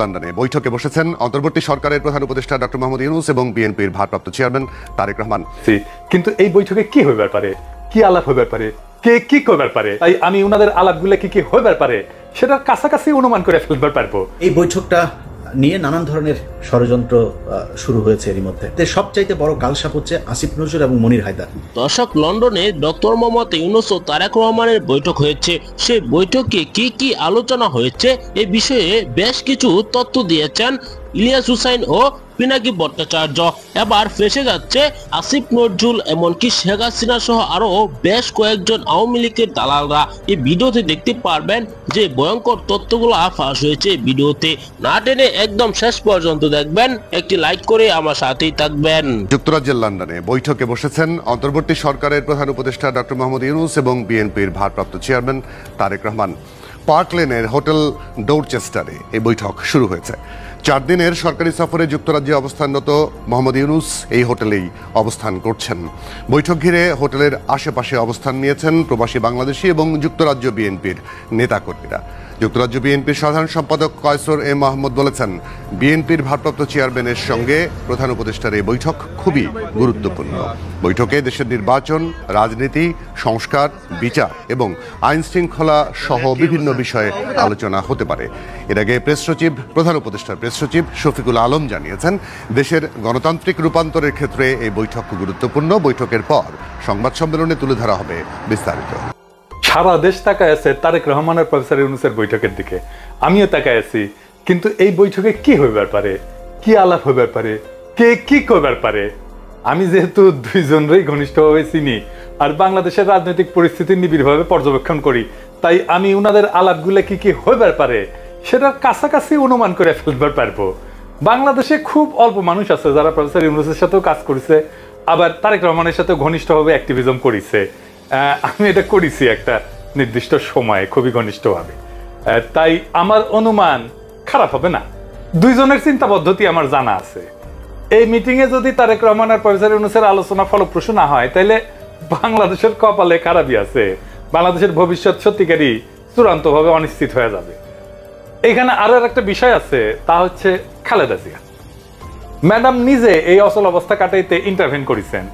লন্ডনে বৈঠকে বসেছেন অন্তর্বর্তী সরকারের প্রধান উপদেষ্টা ডক্টর মোহাম্মদ ইউনূস এবং বিএনপির ভারপ্রাপ্ত চেয়ারম্যান তারেক রহমান। কিন্তু এই বৈঠকে কি হইবার পারে, কি আলাপ হইবার পারে, কে কি করবার পারে, তাই আমি উনাদের আলাপগুলো কি কি হইবার পারে সেটার কাছাকাছি অনুমান করে ফেলবার পারবো। এই বৈঠকটা নিয়ে নানান ধরনের ষড়যন্ত্র শুরু হয়েছে এর মধ্যে। সবচাইতে বড় কালসাপ হচ্ছে আসিফ নজরুল এবং মনির হায়দার। দর্শক, লন্ডনে ডক্টর মোহাম্মদ ইউনূস ও তারেক রহমানের বৈঠক হয়েছে। সেই বৈঠকে কি কি আলোচনা হয়েছে এই বিষয়ে বেশ কিছু তথ্য দিয়েছেন ইলিয়াস হুসাইন ও পিনাকি ভট্টাচার্য। এবার ফেসে যাচ্ছে আসিফ নজরুল, এমনকি শেখ হাসিনা সহ আরো বেশ কয়েকজন আওয়ামী লীগের দালালরা। এই ভিডিওতে দেখতে পারবেন যে ভয়ঙ্কর তথ্যগুলো ফাঁস হয়েছে। ভিডিওতে না টেনে একদম শেষ পর্যন্ত দেখবেন, একটি লাইক করে আমার সাথেই থাকবেন। যুক্তরাজ্যের লন্ডনে বৈঠকে বসেছেন অন্তর্বর্তী সরকারের প্রধান উপদেষ্টা ডক্টর মোহাম্মদ ইউনূস এবং বিএনপির ভারপ্রাপ্ত চেয়ারম্যান তারেক রহমান। পার্ক লেনের হোটেল ডোরচেস্টারে এই বৈঠক শুরু হয়েছে। 4 দিনের সরকারি সফরে যুক্তরাজ্যে অবস্থানরত মোহাম্মদ ইউনূস এই হোটেলেই অবস্থান করছেন। বৈঠক ঘিরে হোটেলের আশেপাশে অবস্থান নিয়েছেন প্রবাসী বাংলাদেশি এবং যুক্তরাজ্য বিএনপির নেতাকর্মীরা। যুক্তরাজ্য বিএনপির সাধারণ সম্পাদক কয়সর এ মাহমুদ বলেছেন, বিএনপির ভারপ্রাপ্ত চেয়ারম্যানের সঙ্গে প্রধান উপদেষ্টার এই বৈঠক খুবই গুরুত্বপূর্ণ। বৈঠকে দেশের নির্বাচন, রাজনীতি, সংস্কার, বিচার এবং আইন শৃঙ্খলা সহ বিভিন্ন বিষয়ে আলোচনা হতে পারে। এর আগে প্রধান উপদেষ্টার প্রেস সচিব শফিকুল আলম জানিয়েছেন, দেশের গণতান্ত্রিক রূপান্তরের ক্ষেত্রে এই বৈঠক গুরুত্বপূর্ণ। বৈঠকের পর সংবাদ সম্মেলনে তুলে ধরা হবে বিস্তারিত। সারা দেশ তাকায় আছে তারেক রহমানের প্রফেসর ইউনূসের বৈঠকের দিকে, আমিও তাকায় আছি। কিন্তু এই বৈঠকে কি হইবার পারে, কি আলাপ হইবার পারে, কে কি করবার পারে। আমি যেহেতু দুইজনেরই ঘনিষ্ঠভাবে চিনি আর বাংলাদেশের রাজনৈতিক পরিস্থিতি নিবিড়ভাবে পর্যবেক্ষণ করি, তাই আমি উনাদের আলাপগুলো কি কি হইবার পারে সেটার কাছাকাছি অনুমান করে ফেলবার পারবো। বাংলাদেশে খুব অল্প মানুষ আছে যারা প্রফেসর ইউনূসের সাথেও কাজ করেছে, আবার তারেক রহমানের সাথে ঘনিষ্ঠভাবে অ্যাক্টিভিজম করেছে। আমি এটা করেছি একটা নির্দিষ্ট সময়ে খুবই ঘনিষ্ঠভাবে, তাই আমার অনুমান খারাপ হবে না। দুইজনের চিন্তা পদ্ধতি আমার জানা আছে। এই মিটিংয়ে যদি তারেক রহমান আর প্রফেসর ইউনূসের আলোচনা ফলপ্রসূ না হয়, তাইলে বাংলাদেশের কপালে খারাপই আছে। বাংলাদেশের ভবিষ্যৎ সত্যিকারই চূড়ান্তভাবে অনিশ্চিত হয়ে যাবে। এখানে আরো একটা বিষয় আছে, তা হচ্ছে খালেদা জিয়া ম্যাডাম নিজে এই অচল অবস্থা কাটাইতে ইন্টারভেন করেছেন।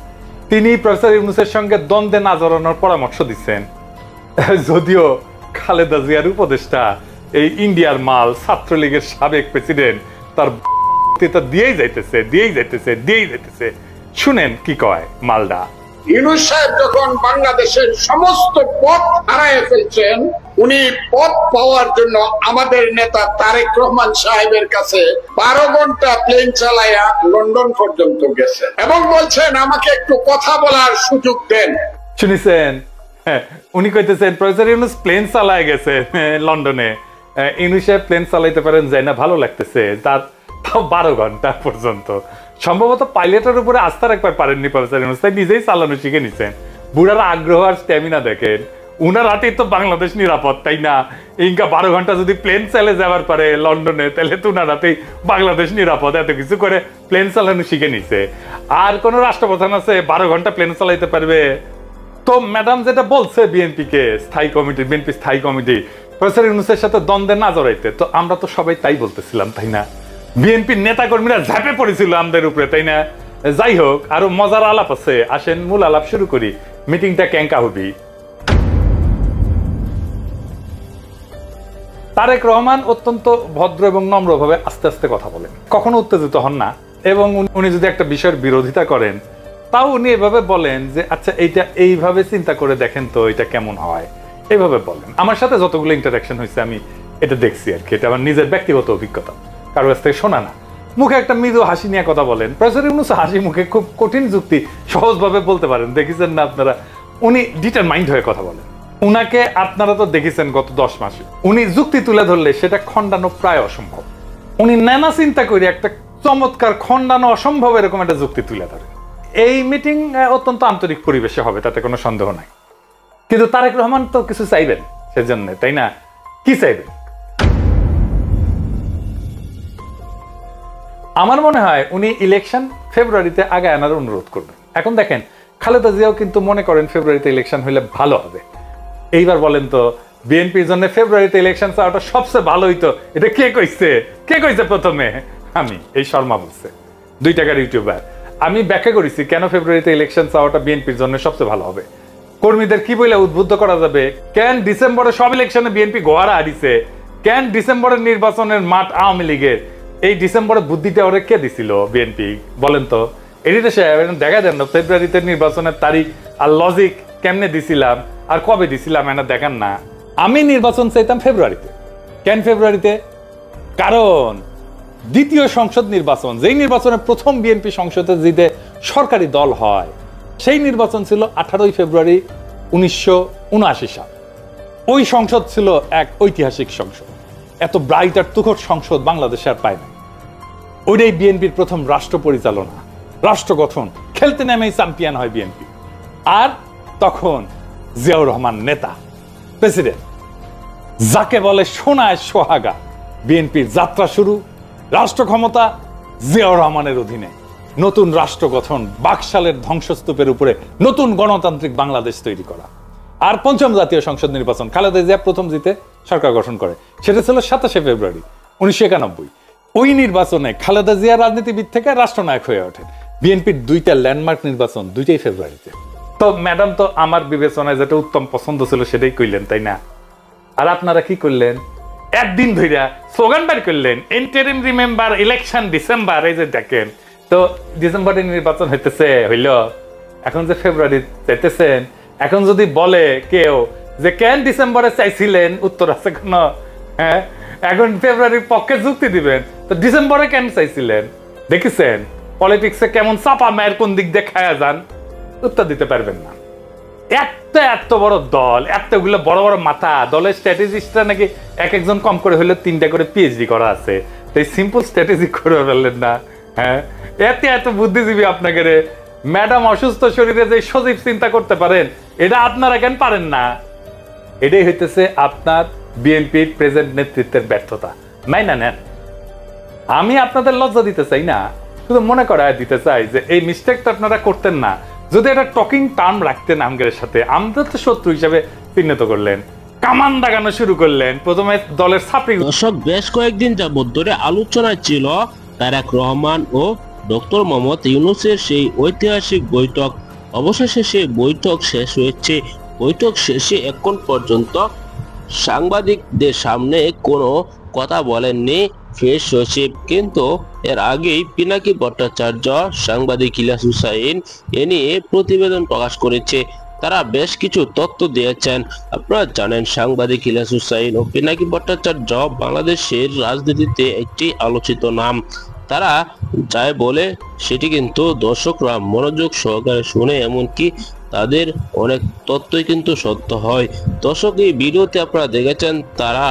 তিনি প্রফেসর ইউনূসের সঙ্গে দ্বন্দ্বে না জড়ানোর পরামর্শ দিচ্ছেন। যদিও খালেদা জিয়ার উপদেষ্টা এই ইন্ডিয়ার মাল, ছাত্রলীগের সাবেক প্রেসিডেন্ট, তার দিয়েই যাইতেছে। শুনেন কি কয় মালদা। ইউনূস সাহেব যখন বাংলাদেশের সমস্ত পথ হারায় ফেলছেন, উনি পথ পাওয়ার জন্য আমাদের নেতা তারেক রহমান সাহেবের কাছে 12 ঘন্টা প্লেন চালাইয়া লন্ডন পর্যন্ত গেছেন এবং বলছেন আমাকে একটু কথা বলার সুযোগ দেন। শুনেছেন? উনি কইতেছেন প্রফেসর ইউনূস প্লেন চালায় গেছে লন্ডনে। ইউনূস সাহেব প্লেন চালাইতে পারেন, যাই না ভালো লাগতেছে তার, তাও 12 ঘন্টা পর্যন্ত। সম্ভবত পাইলটের উপরে আস্থা রাখবার পারেননি প্রফেসর ইউনূস, তাই নিজেই চালানো শিখে নিছেন। বুড়ার আগ্রহ আর স্ট্যামিনা দেখেন। উনার হাতেই তো বাংলাদেশ নিরাপদ, তাই না? ইনকা 12 ঘন্টা যদি প্লেন চালে যাবার পারে লন্ডনে, তাহলে তো উনার হাতেই বাংলাদেশ নিরাপদ। এত কিছু করে প্লেন চালানো শিখে নিছে। আর কোন রাষ্ট্রপ্রধান আছে 12 ঘন্টা প্লেন চালাইতে পারবে? তো ম্যাডাম যেটা বলছে বিএনপি স্থায়ী কমিটি প্রফেসর ইউনূসের সাথে দ্বন্দ্বে না জড়াইতে, তো আমরা তো সবাই তাই বলতেছিলাম, তাই না? বিএনপির নেতা কর্মীরা ঝাঁপে পড়েছিল আমাদের উপরে, তাই না? যাই হোক, আরো মজার আলাপ আছে, আসেন মূল আলাপ শুরু করি। মিটিংটা কেঙ্কা হবি। তারেক রহমান অত্যন্ত ভদ্র এবং নম্রভাবে আস্তে আস্তে কথা বলেন, কখনো উত্তেজিত হন না। এবং উনি যদি একটা বিষয়ের বিরোধিতা করেন, তাও উনি এভাবে বলেন যে আচ্ছা এইটা এইভাবে চিন্তা করে দেখেন তো এটা কেমন হয়, এইভাবে বলেন। আমার সাথে যতগুলো ইন্টারাকশন হয়েছে আমি এটা দেখছি আর কি, এটা আমার নিজের ব্যক্তিগত অভিজ্ঞতা, কারো কাছ থেকে শোনা না। মুখে একটা মৃদু হাসি নিয়ে কথা বলেন। প্রফেসর ইউনূস হাসি মুখে খুব কঠিন যুক্তি সহজভাবে বলতে পারেন, দেখেছেন না আপনারা? উনি ডিটারমাইন্ড হয়ে কথা বলেন। উনাকে আপনারা তো দেখেছেন গত 10 মাসে, উনি যুক্তি তুলে ধরলে সেটা খণ্ডানো প্রায় অসম্ভব। উনি নানা চিন্তা করে একটা চমৎকার খণ্ডানো অসম্ভব এরকম একটা যুক্তি তুলে ধরেন। এই মিটিং অত্যন্ত আন্তরিক পরিবেশে হবে, তাতে কোনো সন্দেহ নাই। কিন্তু তারেক রহমান তো কিছু চাইবেন সেজন্য, তাই না? কি চাইবেন? আমার মনে হয় উনি ইলেকশন ফেব্রুয়ারিতে আগে আনার অনুরোধ করবেন। এখন দেখেন, খালেদা জিয়াও কিন্তু মনে করেন ফেব্রুয়ারিতে ইলেকশন হলে ভালো হবে। এইবার বলেন তো বিএনপির জন্য ফেব্রুয়ারিতে ইলেকশন চাওয়াটা সবচেয়ে ভালো হইতো। এটা কে কইছে প্রথমে? আমি, এই শর্মা বলছে, 2 টাকার ইউটিউবার। আমি ব্যাখ্যা করেছি কেন ফেব্রুয়ারিতে ইলেকশন চাওয়াটা বিএনপির জন্য সবচেয়ে ভালো হবে। কর্মীদের কি বলে উদ্বুদ্ধ করা যাবে? কেন ডিসেম্বরে সব ইলেকশনে বিএনপি গোয়ারা হারিছে? কেন ডিসেম্বরের নির্বাচনের মাঠ আওয়ামী লীগের? এই ডিসেম্বরে বুদ্ধিটা ওরা কে দিছিল বিএনপি? বলেন তো। এডিটর সাহেব দেখা দেন না ফেব্রুয়ারিতে নির্বাচনের তারিখ আর লজিক কেমনে দিছিলাম আর কবে দিছিলাম, এনা দেখান না। আমি নির্বাচন চাইতাম ফেব্রুয়ারিতে। কেন ফেব্রুয়ারিতে? কারণ দ্বিতীয় সংসদ নির্বাচন, যেই নির্বাচনে প্রথম বিএনপি সংসদে জিতে সরকারি দল হয়, সেই নির্বাচন ছিল 18 ফেব্রুয়ারি 1979 সাল। ওই সংসদ ছিল এক ঐতিহাসিক সংসদ। এত ব্রাইট আর তুখট সংসদ বাংলাদেশে আর পায় না। ওইটাই বিএনপির প্রথম রাষ্ট্র পরিচালনা, রাষ্ট্র গঠন, খেলতে নেমেই চ্যাম্পিয়ন হয় বিএনপি। আর তখন জিয়াউর রহমান নেতা, প্রেসিডেন্ট, যাকে বলে সোনায় সোহাগা। বিএনপির যাত্রা শুরু, রাষ্ট্র ক্ষমতা জিয়াউর রহমানের অধীনে, নতুন রাষ্ট্র গঠন, বাকশালের ধ্বংসস্তূপের উপরে নতুন গণতান্ত্রিক বাংলাদেশ তৈরি করা। আর পঞ্চম জাতীয় সংসদ নির্বাচন, খালেদা জিয়া প্রথম জিতে সরকার গঠন করে, সেটা ছিল 27 ফেব্রুয়ারি 1991। ওই নির্বাচনে খালেদা জিয়া রাজনীতিবিদ থেকে রাষ্ট্রনায়ক হয়ে ওঠেন। বিএনপির 2টা ল্যান্ডমার্ক নির্বাচন, 2টাই ফেব্রুয়ারিতে। তো ম্যাডাম তো আমার বিবেচনায় যেটা উত্তম পছন্দ ছিল সেটাই কইলেন, তাই না? আর আপনারা কি করলেন? একদিন ধইরা স্লোগান বের করলেন, ইন্টারিম রিমেম্বার ইলেকশন ডিসেম্বর। এই যে দেখেন তো, ডিসেম্বরে নির্বাচন হইল। এখন যে ফেব্রুয়ারি চাইতেছেন, এখন যদি বলে কেউ যে কেন ডিসেম্বরে চাইছিলেন, উত্তর আছে কোন? হ্যাঁ, এখন ফেব্রুয়ারির পক্ষে যুক্তি দিবেন, তো ডিসেম্বরে কেন চাইছিলেন? দেখেছেন পলিটিক্সে কেমন চাপা মায়ের কোন দিক দিয়ে খায়া যান? উত্তর দিতে পারবেন না। এত বড় দল, এতগুলো বড় বড় মাথা, দলের স্ট্র্যাটেজিস্টরা নাকি একজন কম করে হলে 3টা করে পিএইচডি করা আছে। এই সিম্পল স্ট্র্যাটেজি করে ফেললেন না? হ্যাঁ, এত বুদ্ধিজীবী আপনাকে রে। ম্যাডাম অসুস্থ শরীরে যে সজীব চিন্তা করতে পারেন, এটা আপনারা কেন পারেন না? এটাই হইতেছে আপনার বিএনপির প্রেজেন্ট নেতৃত্বের ব্যর্থতা। মাইনা নেন। আমি আপনাদের লজ্জা দিতে চাই না, শুধু মনে করায় দিতে চাই যে এই মিস্টেকটা আপনারা করতেন না যদি একটা টকিং টার্ম রাখতেন আমগের সাথে। আমরা তো শত্রু হিসাবে চিহ্নিত করলেন, কামান দাগানো শুরু করলেন, প্রথমে দলের ছাত্রী। দর্শক, বেশ কয়েকদিন যাবত ধরে আলোচনায় ছিল তারেক রহমান ও ডক্টর মোহাম্মদ ইউনূসের সেই ঐতিহাসিক বৈঠক। অবশেষে সেই বৈঠক শেষ হয়েছে। বৈঠক শেষে এখন পর্যন্ত সাংবাদিকদের সামনে কোনো কথা বলেননি ফেস সচিব, কিন্তু এর আগেই পিনাকি ভট্টাচার্য, সাংবাদিক ইলিয়াস হুসাইন এ নিয়ে প্রতিবেদন প্রকাশ করেছে। তারা বেশ কিছু তথ্য দিয়েছেন। আপনারা জানেন সাংবাদিক ইলিয়াস হুসাইন ও পিনাকি ভট্টাচার্য বাংলাদেশের রাজনীতিতে একটি আলোচিত নাম। তারা যাই বলে সেটি কিন্তু দর্শকরা মনোযোগ সহকারে শুনে, এমনকি তাদের অনেক তথ্যই কিন্তু সত্য হয়। দর্শক, এই ভিডিওতে আপনারা দেখেছেন তারা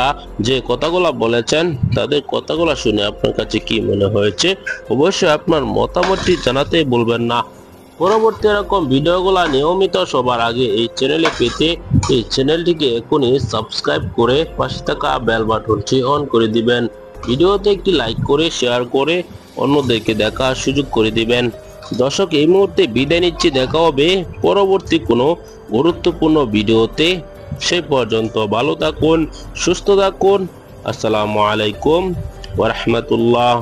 যে কথাগুলো বলেছেন, তাদের কথাগুলো শুনে আপনার কাছে কি মনে হয়েছে? অবশ্যই আপনার মতামতটি জানাতে ভুলবেন না। পরবর্তী এরকম ভিডিওগুলো নিয়মিত সবার আগে এই চ্যানেলে পেতে এই চ্যানেলটিকে এখনই সাবস্ক্রাইব করে পাশে থাকা বেল বাটনটি অন করে দিবেন। ভিডিওতে একটি লাইক করে শেয়ার করে অন্যদেরকে দেখার সুযোগ করে দিবেন। দর্শক, এই মুহূর্তে বিদায় নিচ্ছি। দেখা হবে পরবর্তী কোনো গুরুত্বপূর্ণ ভিডিওতে। সে পর্যন্ত ভালো থাকুন, সুস্থ থাকুন। আসসালামু আলাইকুম ওয়া রাহমাতুল্লাহ।